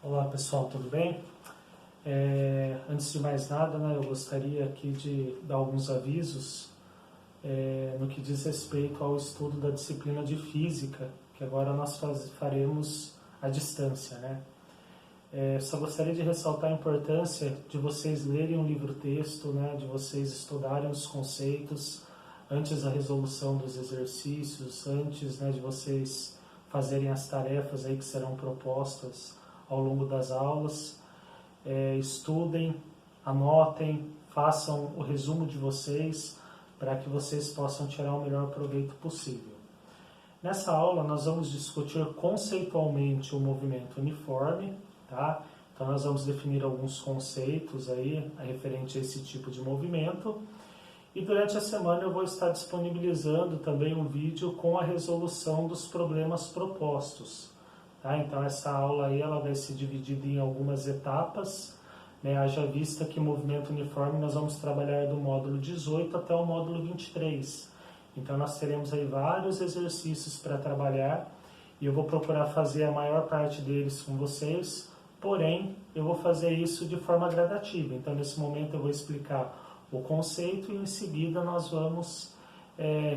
Olá pessoal, tudo bem? Antes de mais nada, eu gostaria aqui de dar alguns avisos no que diz respeito ao estudo da disciplina de Física, que agora nós faremos à distância, só gostaria de ressaltar a importância de vocês lerem um livro-texto, de vocês estudarem os conceitos antes da resolução dos exercícios, antes de vocês fazerem as tarefas aí que serão propostas ao longo das aulas. Estudem, anotem, façam o resumo de vocês para que vocês possam tirar o melhor proveito possível. Nessa aula nós vamos discutir conceitualmente o movimento uniforme, tá? Então nós vamos definir alguns conceitos aí referente a esse tipo de movimento. E durante a semana eu vou estar disponibilizando também um vídeo com a resolução dos problemas propostos. Tá? Então essa aula aí ela vai ser dividida em algumas etapas, haja vista que movimento uniforme nós vamos trabalhar do módulo 18 até o módulo 23. Então nós teremos aí vários exercícios para trabalhar e eu vou procurar fazer a maior parte deles com vocês, porém eu vou fazer isso de forma gradativa. Então nesse momento eu vou explicar o conceito e em seguida nós vamos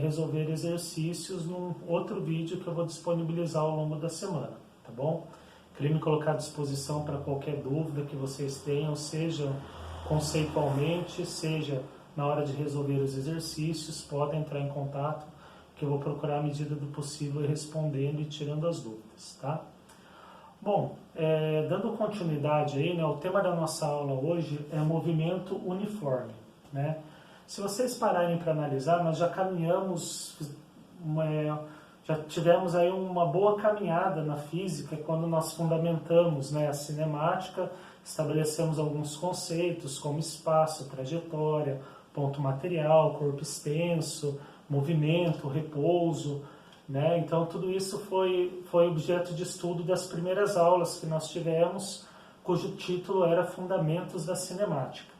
resolver exercícios num outro vídeo que eu vou disponibilizar ao longo da semana. Tá bom? Queria me colocar à disposição para qualquer dúvida que vocês tenham, seja conceitualmente, seja na hora de resolver os exercícios, podem entrar em contato, que eu vou procurar à medida do possível ir respondendo e tirando as dúvidas, tá? Bom, dando continuidade aí, o tema da nossa aula hoje é movimento uniforme, Se vocês pararem para analisar, nós já caminhamos, já tivemos aí uma boa caminhada na física quando nós fundamentamos a cinemática, estabelecemos alguns conceitos como espaço, trajetória, ponto material, corpo extenso, movimento, repouso, Então tudo isso foi objeto de estudo das primeiras aulas que nós tivemos, cujo título era Fundamentos da Cinemática.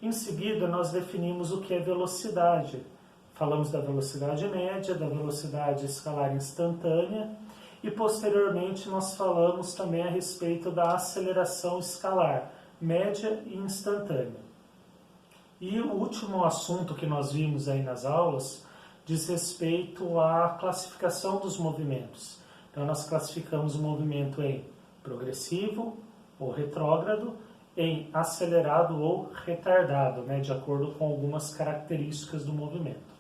Em seguida nós definimos o que é velocidade. Falamos da velocidade média, da velocidade escalar instantânea e posteriormente nós falamos também a respeito da aceleração escalar média e instantânea. E o último assunto que nós vimos aí nas aulas diz respeito à classificação dos movimentos. Então nós classificamos o movimento em progressivo ou retrógrado, em acelerado ou retardado, de acordo com algumas características do movimento.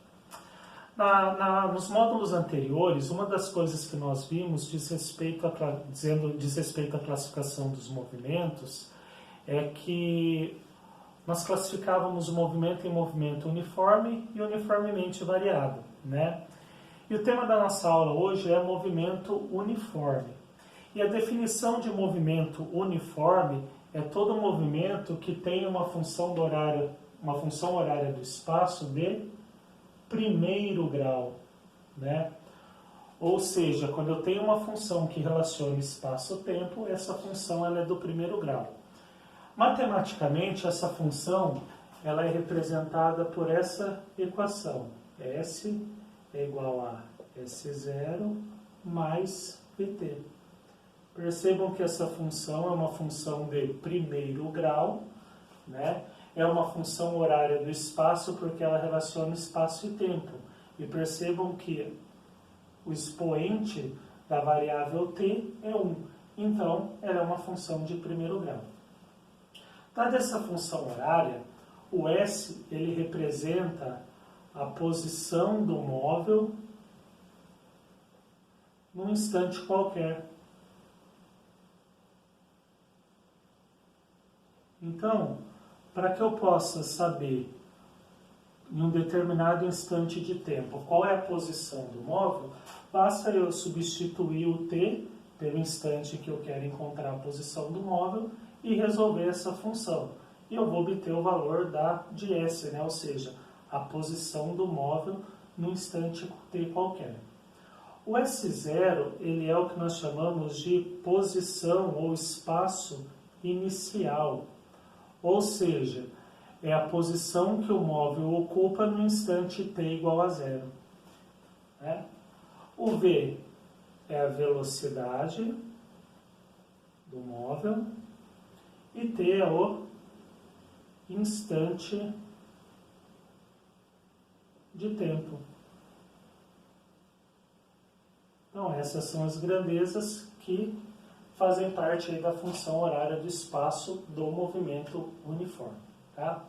Nos módulos anteriores, uma das coisas que nós vimos diz respeito à classificação dos movimentos é que nós classificávamos o movimento em movimento uniforme e uniformemente variado, E o tema da nossa aula hoje é movimento uniforme. E a definição de movimento uniforme é todo movimento que tem uma função horária do espaço de primeiro grau, Ou seja, quando eu tenho uma função que relaciona espaço-tempo, essa função ela é do primeiro grau. Matematicamente, essa função ela é representada por essa equação. S é igual a S0 mais Pt. Percebam que essa função é uma função de primeiro grau, É uma função horária do espaço porque ela relaciona espaço e tempo. E percebam que o expoente da variável t é 1. Então, ela é uma função de primeiro grau. Dada essa função horária, o S ele representa a posição do móvel num instante qualquer. Então, para que eu possa saber, em um determinado instante de tempo, qual é a posição do móvel, basta eu substituir o t pelo instante que eu quero encontrar a posição do móvel e resolver essa função. E eu vou obter o valor de S, ou seja, a posição do móvel no instante t qualquer. O S0 ele é o que nós chamamos de posição ou espaço inicial. Ou seja, é a posição que o móvel ocupa no instante t igual a 0. O V é a velocidade do móvel e t é o instante de tempo. Então, essas são as grandezas que fazem parte aí da função horária do espaço do movimento uniforme. Tá?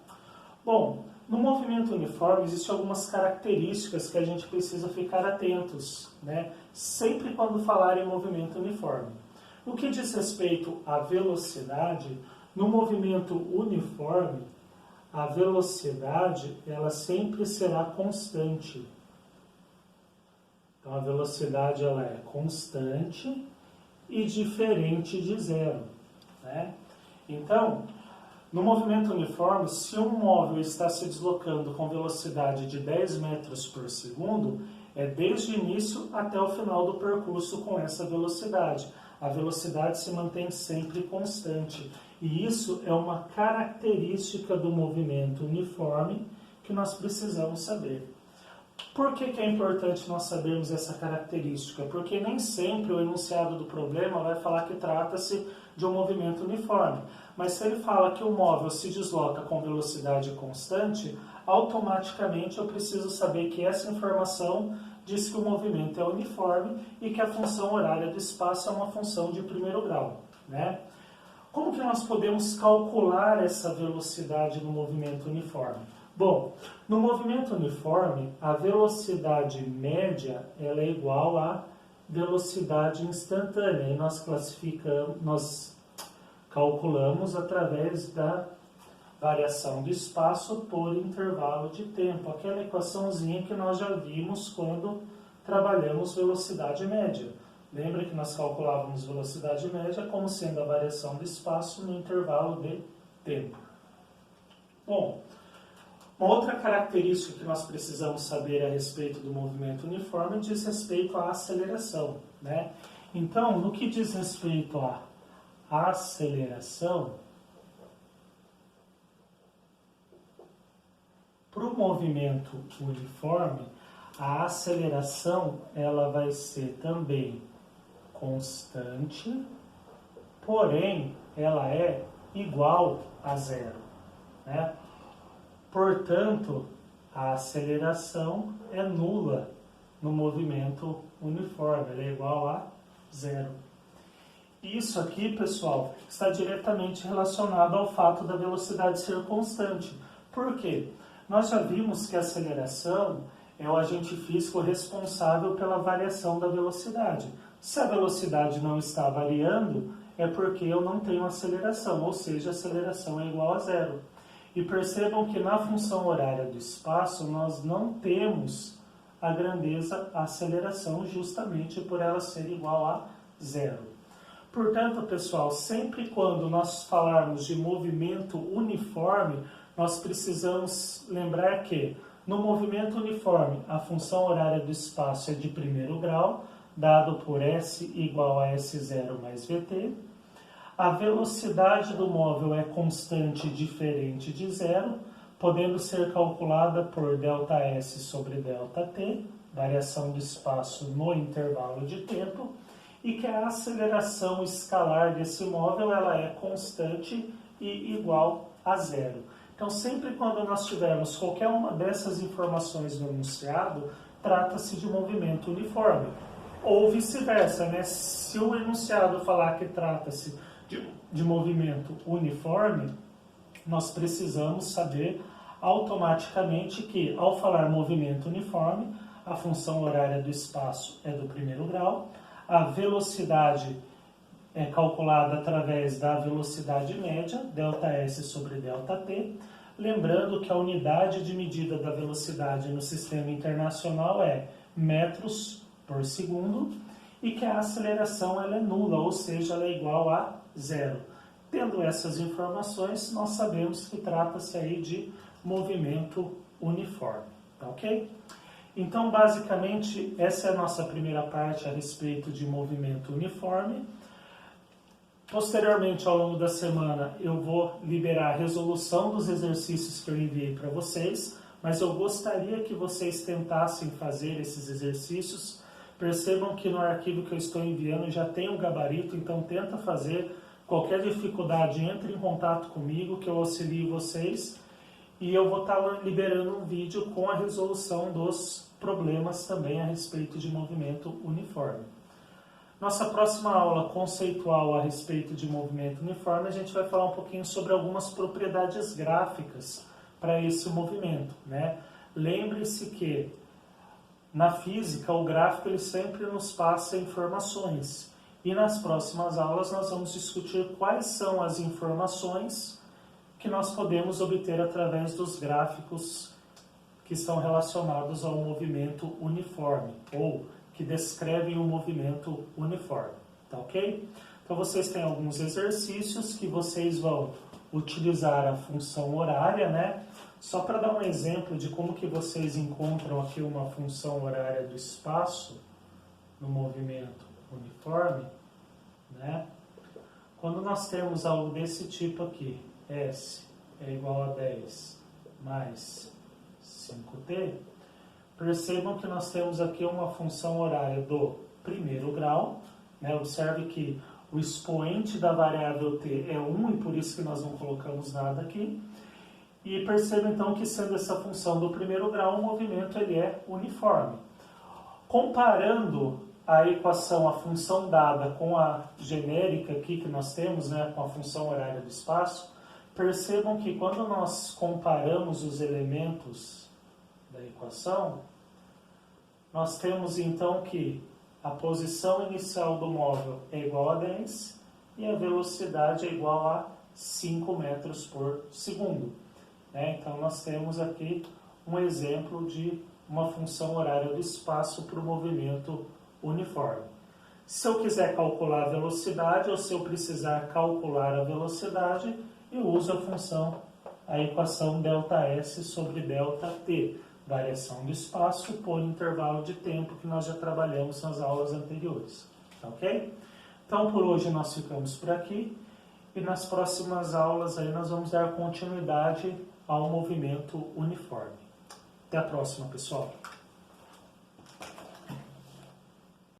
Bom, no movimento uniforme existem algumas características que a gente precisa ficar atentos, né? Sempre quando falar em movimento uniforme. No que diz respeito à velocidade, no movimento uniforme, a velocidade ela sempre será constante. Então, a velocidade ela é constante e diferente de zero, né? Então, no movimento uniforme, se um móvel está se deslocando com velocidade de 10 metros por segundo, é desde o início até o final do percurso com essa velocidade. A velocidade se mantém sempre constante. E isso é uma característica do movimento uniforme que nós precisamos saber. Por que é importante nós sabermos essa característica? Porque nem sempre o enunciado do problema vai falar que trata-se de um movimento uniforme. Mas se ele fala que o móvel se desloca com velocidade constante, automaticamente eu preciso saber que essa informação diz que o movimento é uniforme e que a função horária do espaço é uma função de primeiro grau, né? Como que nós podemos calcular essa velocidade no movimento uniforme? Bom, no movimento uniforme, a velocidade média ela é igual à velocidade instantânea. E nós calculamos através da variação do espaço por intervalo de tempo. Aquela equaçãozinha que nós já vimos quando trabalhamos velocidade média. Lembra que nós calculávamos velocidade média como sendo a variação do espaço no intervalo de tempo. Bom, uma outra característica que nós precisamos saber a respeito do movimento uniforme diz respeito à aceleração, né? Então, no que diz respeito à aceleração, para o movimento uniforme, a aceleração ela vai ser também constante, porém ela é igual a zero, né? Portanto, a aceleração é nula no movimento uniforme, ela é igual a zero. Isso aqui, pessoal, está diretamente relacionado ao fato da velocidade ser constante. Por quê? Nós já vimos que a aceleração é o agente físico responsável pela variação da velocidade. Se a velocidade não está variando, é porque eu não tenho aceleração, ou seja, a aceleração é igual a zero. E percebam que na função horária do espaço, nós não temos a grandeza aceleração, justamente por ela ser igual a zero. Portanto, pessoal, sempre quando nós falarmos de movimento uniforme, nós precisamos lembrar que no movimento uniforme, a função horária do espaço é de primeiro grau, dado por S igual a S0 mais VT. A velocidade do móvel é constante diferente de zero, podendo ser calculada por ΔS sobre ΔT, variação do espaço no intervalo de tempo, e que a aceleração escalar desse móvel ela é constante e igual a zero. Então, sempre quando nós tivermos qualquer uma dessas informações no enunciado, trata-se de movimento uniforme. Ou vice-versa, né? Se o enunciado falar que trata-se de movimento uniforme, nós precisamos saber automaticamente que, ao falar movimento uniforme, a função horária do espaço é do primeiro grau, a velocidade é calculada através da velocidade média, ΔS sobre ΔT, lembrando que a unidade de medida da velocidade no sistema internacional é metros por segundo e que a aceleração ela é nula, ou seja, ela é igual a zero. Tendo essas informações, nós sabemos que trata-se aí de movimento uniforme, tá ok? Então, basicamente, essa é a nossa primeira parte a respeito de movimento uniforme. Posteriormente, ao longo da semana, eu vou liberar a resolução dos exercícios que eu enviei para vocês, mas eu gostaria que vocês tentassem fazer esses exercícios. Percebam que no arquivo que eu estou enviando já tem um gabarito, então tenta fazer Qualquer dificuldade, entre em contato comigo que eu auxilio vocês e eu vou estar liberando um vídeo com a resolução dos problemas também a respeito de movimento uniforme. Nossa próxima aula conceitual a respeito de movimento uniforme, a gente vai falar um pouquinho sobre algumas propriedades gráficas para esse movimento, né? Lembre-se que na física o gráfico ele sempre nos passa informações e nas próximas aulas nós vamos discutir quais são as informações que nós podemos obter através dos gráficos que estão relacionados ao movimento uniforme ou que descrevem o movimento uniforme, tá ok? Então vocês têm alguns exercícios que vocês vão utilizar a função horária, né? Só para dar um exemplo de como que vocês encontram aqui uma função horária do espaço no movimento uniforme, né? Quando nós temos algo desse tipo aqui, S é igual a 10 mais 5t, percebam que nós temos aqui uma função horária do primeiro grau, né? Observe que o expoente da variável t é 1 e por isso que nós não colocamos nada aqui. E percebam então que sendo essa função do primeiro grau, o movimento ele é uniforme. Comparando a equação, a função dada com a genérica aqui que nós temos, né, com a função horária do espaço, percebam que quando nós comparamos os elementos da equação, nós temos então que a posição inicial do móvel é igual a 10 e a velocidade é igual a 5 metros por segundo. Então nós temos aqui um exemplo de uma função horária do espaço para o movimento uniforme. Se eu quiser calcular a velocidade ou se eu precisar calcular a velocidade, eu uso a função, a equação ΔS sobre ΔT, variação do espaço por intervalo de tempo que nós já trabalhamos nas aulas anteriores, tá ok? Então por hoje nós ficamos por aqui e nas próximas aulas aí nós vamos dar continuidade ao movimento uniforme. Até a próxima, pessoal!